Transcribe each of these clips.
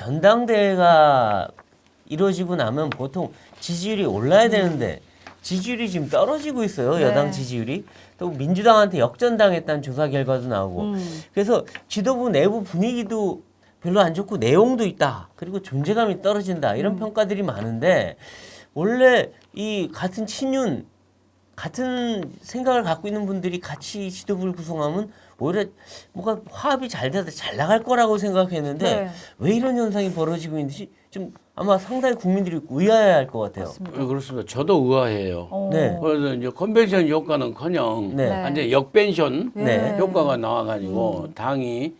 전당대회가 이루어지고 나면 보통 지지율이 올라야 되는데 지지율이 지금 떨어지고 있어요. 네. 여당 지지율이. 또 민주당한테 역전당했다는 조사 결과도 나오고. 그래서 지도부 내부 분위기도 별로 안 좋고 내용도 있다. 그리고 존재감이 떨어진다. 이런 평가들이 많은데 원래 이 같은 친윤 같은 생각을 갖고 있는 분들이 같이 지도부를 구성하면 오히려 뭔가 화합이 잘 돼서 잘 나갈 거라고 생각했는데 네. 왜 이런 현상이 벌어지고 있는지 좀 아마 상당히 국민들이 의아해할 것 같아요. 그렇습니다. 저도 의아해요. 네. 그래서 이제 컨벤션 효과는커녕 네. 완전 역벤션 네. 효과가 나와가지고 당이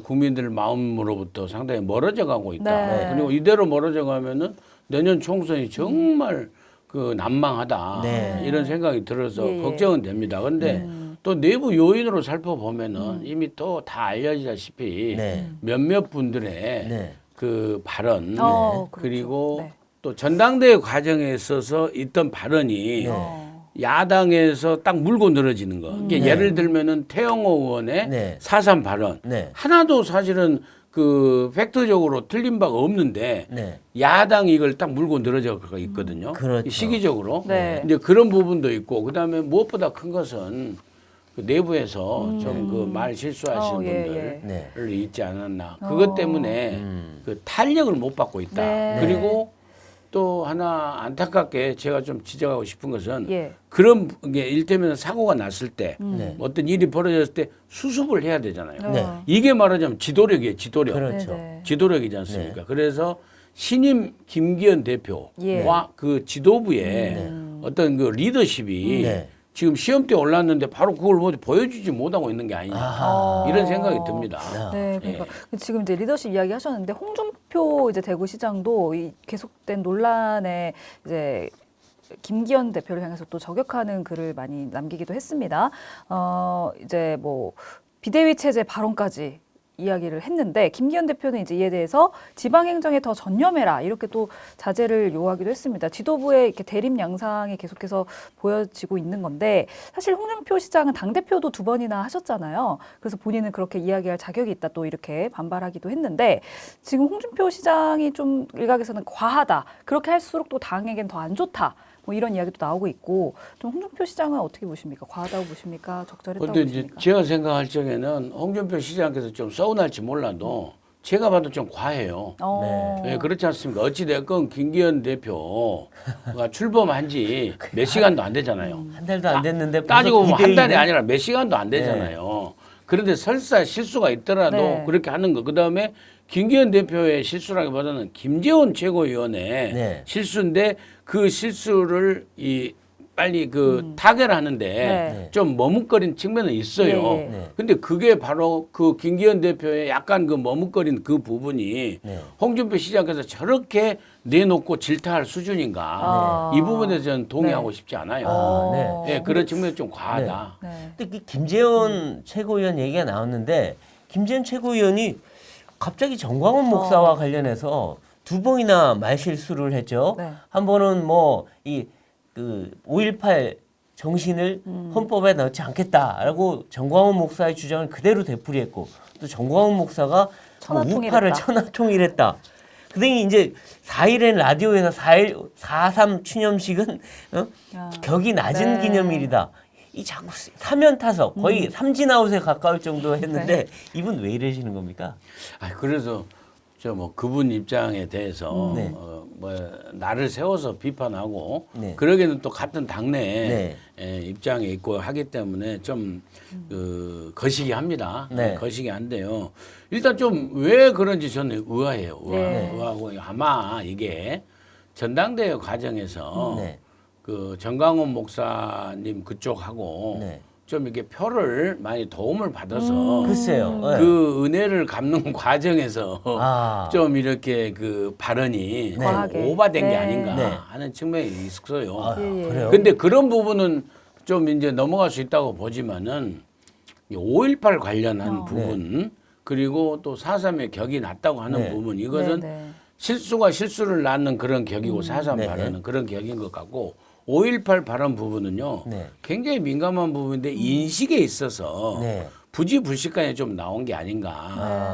국민들 마음으로부터 상당히 멀어져 가고 있다. 네. 그리고 이대로 멀어져 가면은 내년 총선이 정말 그 난망하다. 네. 이런 생각이 들어서 예, 예. 걱정은 됩니다. 근데 또 내부 요인으로 살펴보면은 이미 또 다 알려지다시피 네. 몇몇 분들의 네. 그 발언 그렇죠. 그리고 네. 또 전당대회 과정에 있어서 있던 발언이 야당에서 딱 물고 늘어지는 거. 이게 예를 들면은 태영호 의원의 네. 4.3 발언 네. 하나도 사실은 그 팩트적으로 틀린 바가 없는데 네. 야당이 이걸 딱 물고 늘어져 있거든요. 그렇죠. 시기적으로. 네. 이제 그런 부분도 있고 그다음에 무엇보다 큰 것은 그 내부에서 좀 그 말 실수하시는 예, 분들을 네. 있지 않았나. 그것 때문에 그 탄력을 못 받고 있다. 네. 그리고 또 하나 안타깝게 제가 좀 지적하고 싶은 것은 예. 그런 게 일테면 사고가 났을 때 네. 어떤 일이 벌어졌을 때 수습을 해야 되잖아요. 네. 이게 말하자면 지도력이에요. 지도력. 그렇죠. 네네. 지도력이지 않습니까? 그래서 신임 김기현 대표와 예. 그 지도부의 어떤 그 리더십이 네. 지금 시험 때 올랐는데 바로 그걸 뭐 보여주지 못하고 있는 게 아니냐 아하. 이런 생각이 듭니다. 네, 그러니까 지금 이제 리더십 이야기 하셨는데 홍준표 이제 대구시장도 이 계속된 논란에 이제 김기현 대표를 향해서 또 저격하는 글을 많이 남기기도 했습니다. 이제 뭐 비대위 체제 발언까지 이야기를 했는데 김기현 대표는 이제 이에 대해서 지방 행정에 더 전념해라 이렇게 또 자제를 요하기도 했습니다. 지도부의 이렇게 대립 양상이 계속해서 보여지고 있는 건데 사실 홍준표 시장은 당 대표도 2번이나 하셨잖아요. 그래서 본인은 그렇게 이야기할 자격이 있다 또 이렇게 반발하기도 했는데 지금 홍준표 시장이 좀 일각에서는 과하다 그렇게 할수록 또 당에겐 더 안 좋다. 뭐 이런 이야기도 나오고 있고 좀 홍준표 시장은 어떻게 보십니까? 과하다고 보십니까? 적절했다고 그런데 이제 보십니까? 제가 생각할 적에는 홍준표 시장께서 좀 서운할지 몰라도 제가 봐도 좀 과해요. 네, 그렇지 않습니까? 어찌됐건 김기현 대표가 출범한 지 몇 시간도 안 되잖아요. 한 달도 안 됐는데 따지고 보면 한 비대위는- 달이 아니라 몇 시간도 안 되잖아요. 그런데 설사 실수가 있더라도 네. 그렇게 하는 거. 그다음에 김기현 대표의 실수라기보다는 김재원 최고위원의 네. 실수인데 그 실수를 이 빨리 그 타결하는데 네. 좀 머뭇거린 측면은 있어요. 예, 예. 네. 근데 그게 바로 그 김기현 대표의 약간 그 머뭇거린 그 부분이 네. 홍준표 시장께서 저렇게 내놓고 질타할 수준인가. 아. 이 부분에 저는 동의하고 네. 싶지 않아요. 아, 네. 예, 그런 측면이 좀 과하다. 네. 근데 그 김재원 최고위원 얘기가 나왔는데 김재원 최고위원이 갑자기 정광훈 목사와 관련해서 2번이나 말실수를 했죠. 네. 한 번은 뭐 이 그 5.18 정신을 헌법에 넣지 않겠다라고 정광훈 목사의 주장을 그대로 되풀이했고 또 정광훈 목사가 천하통일했다. 우파를 천하통일했다. 그더니 이제 4일엔 라디오에서 4.3 추념식은 야. 격이 낮은 네. 기념일이다. 이 자꾸 사면 타석 거의 삼진아웃에 가까울 정도 했는데 이분 왜 이러시는 겁니까? 아, 그래서 저 뭐 그분 입장에 대해서 네. 뭐 나를 세워서 비판하고 네. 그러기에는 또 같은 당내 네. 입장에 있고 하기 때문에 좀 그 거시기합니다. 네. 거시기한데요. 일단 좀 왜 그런지 저는 의아해요. 네. 의아하고 아마 이게 전당대회 과정에서 네. 그 정광훈 목사님 그쪽하고 네. 좀 이렇게 표를 많이 도움을 받아서 글쎄요. 네. 그 은혜를 갚는 과정에서 아. 좀 이렇게 그 발언이 좀 과하게. 오바된 게 네. 아닌가 네. 하는 측면이 있어요. 아, 예, 예. 그래요? 근데 그런 부분은 좀 이제 넘어갈 수 있다고 보지만은 5.18 관련한 부분 그리고 또 4.3의 격이 낮다고 하는 네. 부분 이것은 네, 네. 실수가 실수를 낳는 그런 격이고 4.3 네. 발언은 그런 격인 것 같고 5.18 발언 부분은요 네. 굉장히 민감한 부분인데 인식에 있어서 네. 부지불식간에 좀 나온 게 아닌가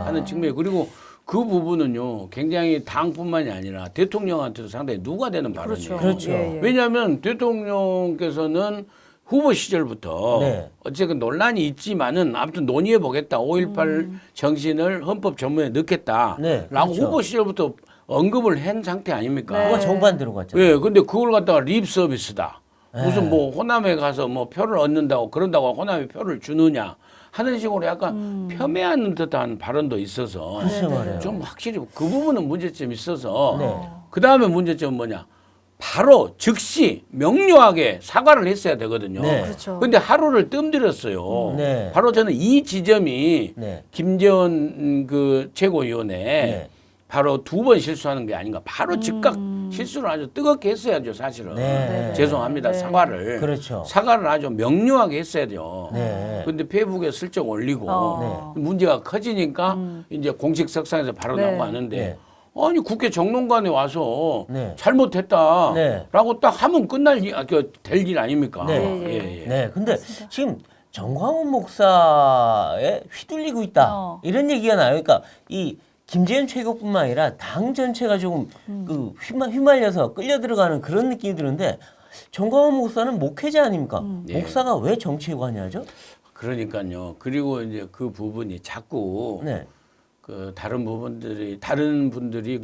하는 측면이 그리고 그 부분은요 굉장히 당뿐만이 아니라 대통령한테도 상당히 누가 되는 발언이에요. 그렇죠. 왜냐하면 대통령께서는 후보 시절부터 네. 어쨌든 논란이 있지만은 아무튼 논의해 보겠다. 5.18 정신을 헌법 전문에 넣겠다라고 네, 그렇죠. 후보 시절부터 언급을 한 상태 아닙니까? 네. 그거 정반대로 갔잖아요. 예, 근데 그걸 갖다가 립 서비스다. 무슨 뭐 호남에 가서 뭐 표를 얻는다고 그런다고 호남에 표를 주느냐 하는 식으로 약간 폄훼하는 듯한 발언도 있어서 글쎄 말이에요. 좀 확실히 그 부분은 문제점이 있어서 네. 그 다음에 문제점은 뭐냐? 바로 즉시 명료하게 사과를 했어야 되거든요. 네. 그렇죠. 근데 하루를 뜸들였어요. 네. 바로 저는 이 지점이 네. 김재원 그 최고위원회 네. 바로 2번 실수하는 게 아닌가. 바로 즉각 실수를 아주 뜨겁게 했어야죠, 사실은. 네. 죄송합니다. 네. 사과를. 그렇죠. 사과를 아주 명료하게 했어야 돼요. 네. 근데 페이북에 슬쩍 올리고 네. 문제가 커지니까 이제 공식 석상에서 바로 네. 나오고 하는데 네. 아니 국회 정론관에 와서 네. 잘못했다라고 네. 딱 하면 끝날 될 일 아닙니까? 네. 예, 예. 네, 근데 지금 정광훈 목사에 휘둘리고 있다 이런 얘기가 나요. 그러니까 이 김재현 최고뿐만 아니라 당 전체가 조금 그 휘말려서 끌려 들어가는 그런 느낌이 드는데 정광훈 목사는 목회자 아닙니까? 예. 목사가 왜 정치에 관여하죠? 그러니까요. 그리고 이제 그 부분이 자꾸 네, 그 다른 분들이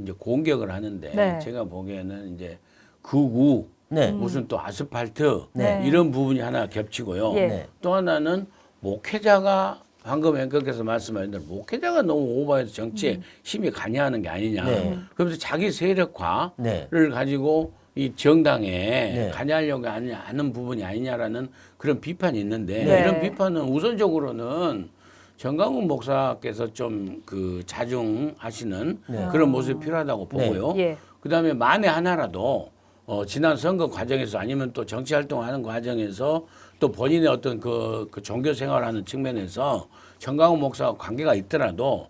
이제 공격을 하는데 네. 제가 보기에는 이제 극우 네, 무슨 또 아스팔트 네. 이런 부분이 하나 겹치고요. 예. 네. 또 하나는 목회자가 방금 앵커께서 말씀하신 대로 목회자가 너무 오버해서 정치에 힘이 관여하는 게 아니냐. 네. 그러면서 자기 세력화를 네. 가지고 이 정당에 네. 관여하려고 하는 부분이 아니냐라는 그런 비판이 있는데 네. 이런 비판은 우선적으로는 정강훈 목사께서 좀 그 자중하시는 네. 그런 모습이 필요하다고 보고요. 예. 그다음에 만에 하나라도 지난 선거 과정에서 아니면 또 정치 활동하는 과정에서 또 본인의 어떤 그 종교 생활하는 측면에서 정강훈 목사와 관계가 있더라도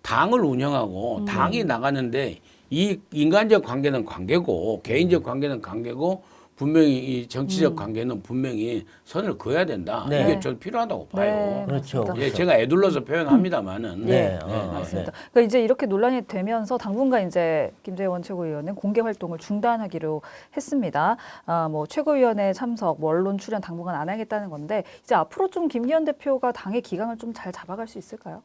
당을 운영하고 당이 나가는데 이 인간적 관계는 관계고 개인적 관계는 관계고 분명히 이 정치적 관계는 분명히 선을 그어야 된다. 네. 이게 좀 필요하다고 봐요. 네, 그렇죠. 맞습니다. 예, 제가 애둘러서 표현합니다만은. 네, 맞습니다. 그러니까 이제 이렇게 논란이 되면서 당분간 이제 김재원 최고위원은 공개 활동을 중단하기로 했습니다. 뭐 최고위원회 참석, 뭐 언론 출연 당분간 안 하겠다는 건데 이제 앞으로 좀 김기현 대표가 당의 기강을 좀 잘 잡아갈 수 있을까요?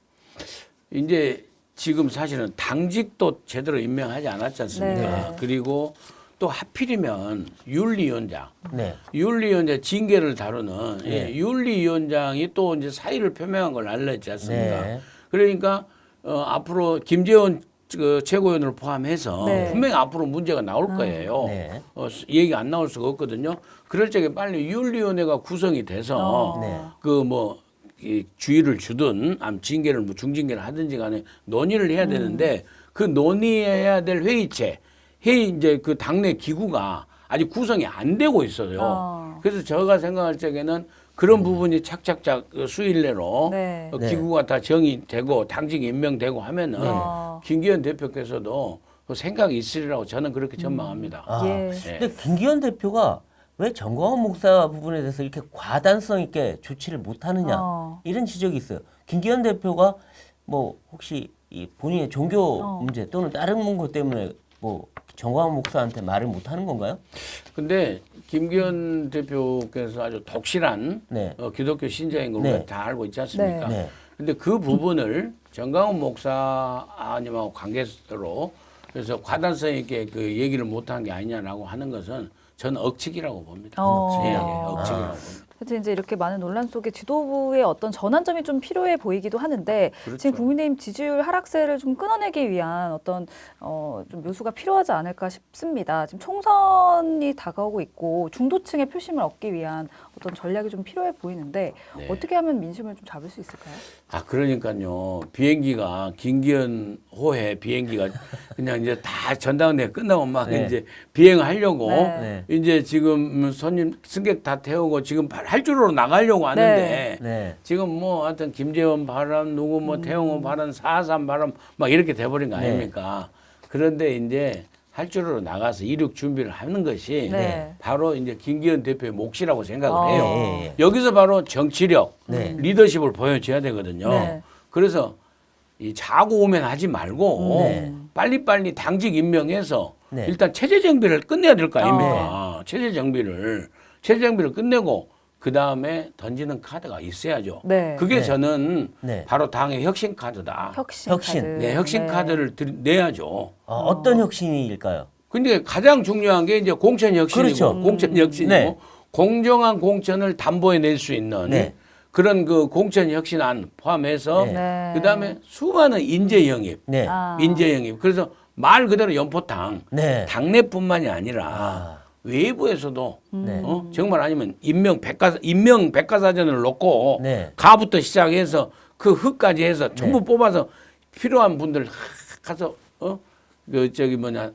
이제 지금 사실은 당직도 제대로 임명하지 않았지 않습니까? 네. 그리고 또 하필이면 윤리위원장, 네, 윤리위원장 징계를 다루는 네. 윤리위원장이 또 이제 사의를 표명한 걸 알렸지 않습니까? 네. 그러니까 앞으로 김재원 그 최고위원을 포함해서 네. 분명히 앞으로 문제가 나올 거예요. 네. 얘기 안 나올 수가 없거든요. 그럴 적에 빨리 윤리위원회가 구성이 돼서 네. 그 뭐 주의를 주든 징계를 뭐 중징계를 하든지 간에 논의를 해야 되는데 그 논의해야 될 회의 이제 그 당내 기구가 아직 구성이 안 되고 있어요. 그래서 제가 생각할 적에는 그런 부분이 착착착 수일 내로 네. 기구가 다 정의되고 당직이 임명되고 하면은 김기현 대표께서도 그 생각이 있으리라고 저는 그렇게 전망합니다. 아, 예. 근데 김기현 대표가 왜 정광훈 목사 부분에 대해서 이렇게 과단성 있게 조치를 못하느냐 이런 지적이 있어요. 김기현 대표가 뭐 혹시 이 본인의 종교 문제 또는 다른 문제 때문에 뭐 정광훈 목사한테 말을 못하는 건가요? 근데 김기현 대표께서 아주 독실한 네. 기독교 신자인 걸 네. 우리가 다 알고 있지 않습니까? 네. 근데 그 부분을 정강훈 목사님하고 관계로 그래서 과단성 있게 그 얘기를 못한 게 아니냐라고 하는 것은 저는 억측이라고 봅니다. 예, 억측이라고 봅니다. 하여튼 이제 이렇게 많은 논란 속에 지도부의 어떤 전환점이 좀 필요해 보이기도 하는데 그렇죠. 지금 국민의힘 지지율 하락세를 좀 끊어내기 위한 어떤 좀 묘수가 필요하지 않을까 싶습니다. 지금 총선이 다가오고 있고 중도층의 표심을 얻기 위한 어떤 전략이 좀 필요해 보이는데 네. 어떻게 하면 민심을 좀 잡을 수 있을까요? 그러니까요. 비행기가 김기현 호해 비행기가 그냥 이제 다 전당대회 끝나고 막 네. 이제 비행하려고 네. 이제 지금 손님 승객 다 태우고 지금 활주로로 나가려고 하는데 네. 지금 뭐 하여튼 김재원 발언 누구 뭐 태영호 발언 4.3 발언 막 이렇게 돼버린 거 아닙니까? 그런데 이제 활주로로 나가서 이륙 준비를 하는 것이 네. 바로 이제 김기현 대표의 몫이라고 생각을 아. 해요. 예. 여기서 바로 정치력, 네. 리더십을 보여줘야 되거든요. 네. 그래서 이 자고 오면 하지 말고 네. 빨리빨리 당직 임명해서 네. 일단 체제 정비를 끝내야 될 거 아닙니까? 체제 정비를 끝내고 그 다음에 던지는 카드가 있어야죠. 네. 그게 네. 저는 네. 바로 당의 혁신 카드다. 혁신. 혁신. 카드. 네, 혁신 카드를 내야죠. 어떤 혁신일까요? 근데 가장 중요한 게 이제 공천 혁신이고, 그렇죠. 공천 혁신이고, 네. 공정한 공천을 담보해 낼 수 있는 네. 그런 그 공천 혁신안 포함해서 네. 네. 그다음에 수많은 인재 영입, 네. 아. 인재 영입. 그래서 말 그대로 연포탕, 네. 당내뿐만이 아니라 아. 외부에서도 네. 정말 아니면 인명 백과사전을 놓고 네. 가부터 시작해서 그 흑까지 해서 전부 뽑아서 필요한 분들 가서 그 저기 뭐냐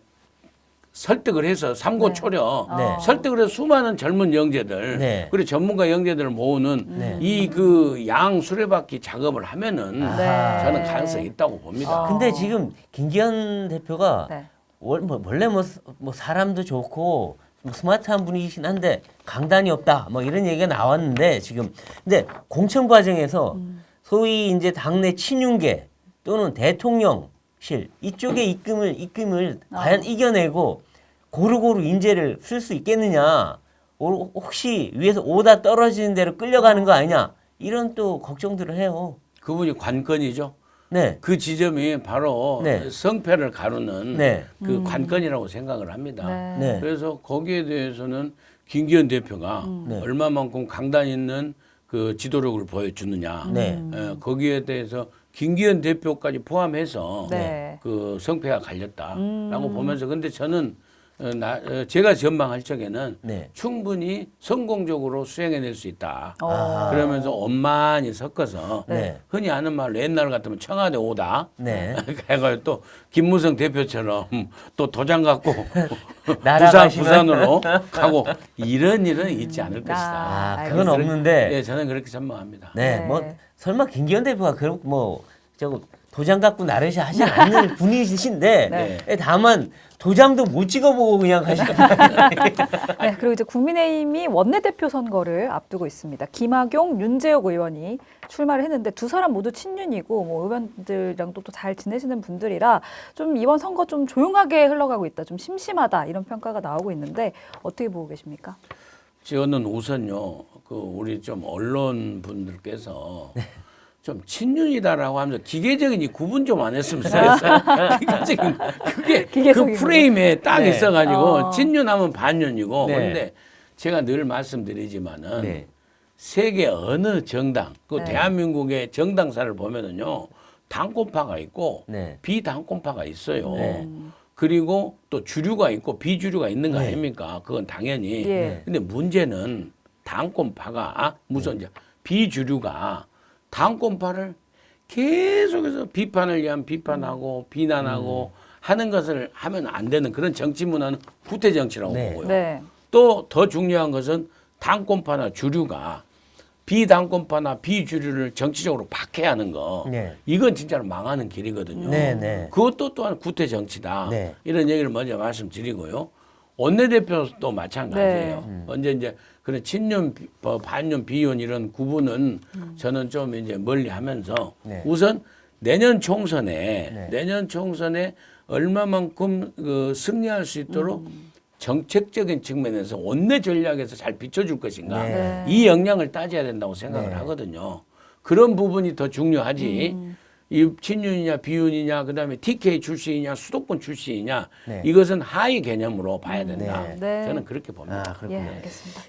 설득을 해서 삼고초려 네. 설득을 해서 수많은 젊은 영재들 네. 그리고 전문가 영재들을 모으는 네. 이 그 양 수레바퀴 작업을 하면은 네. 저는 가능성이 있다고 봅니다. 근데 지금 김기현 대표가 네. 원래 뭐 사람도 좋고 뭐 스마트한 분이긴 한데 강단이 없다 뭐 이런 얘기가 나왔는데 지금 근데 공천 과정에서 소위 이제 당내 친윤계 또는 대통령실 이쪽의 입김을 과연 이겨내고 고루고루 인재를 쓸 수 있겠느냐 혹시 위에서 오다 떨어지는 대로 끌려가는 거 아니냐 이런 또 걱정들을 해요. 그분이 관건이죠. 네. 그 지점이 바로 네. 성패를 가르는 네. 그 관건이라고 생각을 합니다. 네. 네. 그래서 거기에 대해서는 김기현 대표가 네. 얼마만큼 강단 있는 그 지도력을 보여주느냐. 네. 거기에 대해서 김기현 대표까지 포함해서 네. 그 성패가 갈렸다라고 보면서 근데 저는 제가 전망할 적에는 네. 충분히 성공적으로 수행해낼 수 있다. 아하. 그러면서 엄만히 섞어서 네. 흔히 하는 말로 옛날 같으면 청와대 오다. 네. 해가 또 김무성 대표처럼 또 도장 갖고 날아가시면. 부산으로 가고 이런 일은 있지 않을 것이다. 아, 알겠습니다. 그건 없는데. 네, 저는 그렇게 전망합니다. 네, 네. 뭐 설마 김기현 대표가 그런 뭐 저거 도장 갖고 나르시 하지 않는 분이신데 네. 다만 도장도 못 찍어보고 그냥 가시는 네, 그리고 이제 국민의힘이 원내대표 선거를 앞두고 있습니다. 김학용, 윤재욱 의원이 출마를 했는데 두 사람 모두 친윤이고 뭐 의원들이랑도 또 잘 지내시는 분들이라 좀 이번 선거 좀 조용하게 흘러가고 있다, 좀 심심하다 이런 평가가 나오고 있는데 어떻게 보고 계십니까? 저는 우선요, 그 우리 좀 언론 분들께서 좀 친윤이다라고 하면서 기계적인 이 구분 좀 안 했으면 좋겠어요. 기계적인 그게 그 기계적인 프레임에 딱 네. 있어가지고 친윤하면 반윤이고 네. 그런데 제가 늘 말씀드리지만은 네. 세계 어느 정당, 그 네. 대한민국의 정당사를 보면은요 당권파가 있고 네. 비당권파가 있어요. 네. 그리고 또 주류가 있고 비주류가 있는 거 네. 아닙니까? 그건 당연히. 예. 근데 문제는 당권파가 무슨 이제 비주류가 당권파를 계속해서 비판을 위한 비판하고 비난하고 하는 것을 하면 안 되는 그런 정치 문화는 구태 정치라고 네. 보고요. 네. 또 더 중요한 것은 당권파나 주류가 비당권파나 비주류를 정치적으로 박해하는 거. 네. 이건 진짜로 망하는 길이거든요. 네, 네. 그것도 또한 구태 정치다. 네. 이런 얘기를 먼저 말씀드리고요. 원내대표도 마찬가지예요. 네. 언제 이제 그런 친윤, 반윤, 비윤 이런 구분은 저는 좀 이제 멀리하면서 네. 우선 내년 총선에 얼마만큼 그 승리할 수 있도록 정책적인 측면에서 원내 전략에서 잘 비춰줄 것인가 네. 이 역량을 따져야 된다고 생각을 네. 하거든요. 그런 부분이 더 중요하지. 이 친윤이냐 비윤이냐 그다음에 TK 출신이냐 수도권 출신이냐 네. 이것은 하위 개념으로 봐야 된다. 네. 네. 저는 그렇게 봅니다. 아, 그렇군요. 예, 알겠습니다.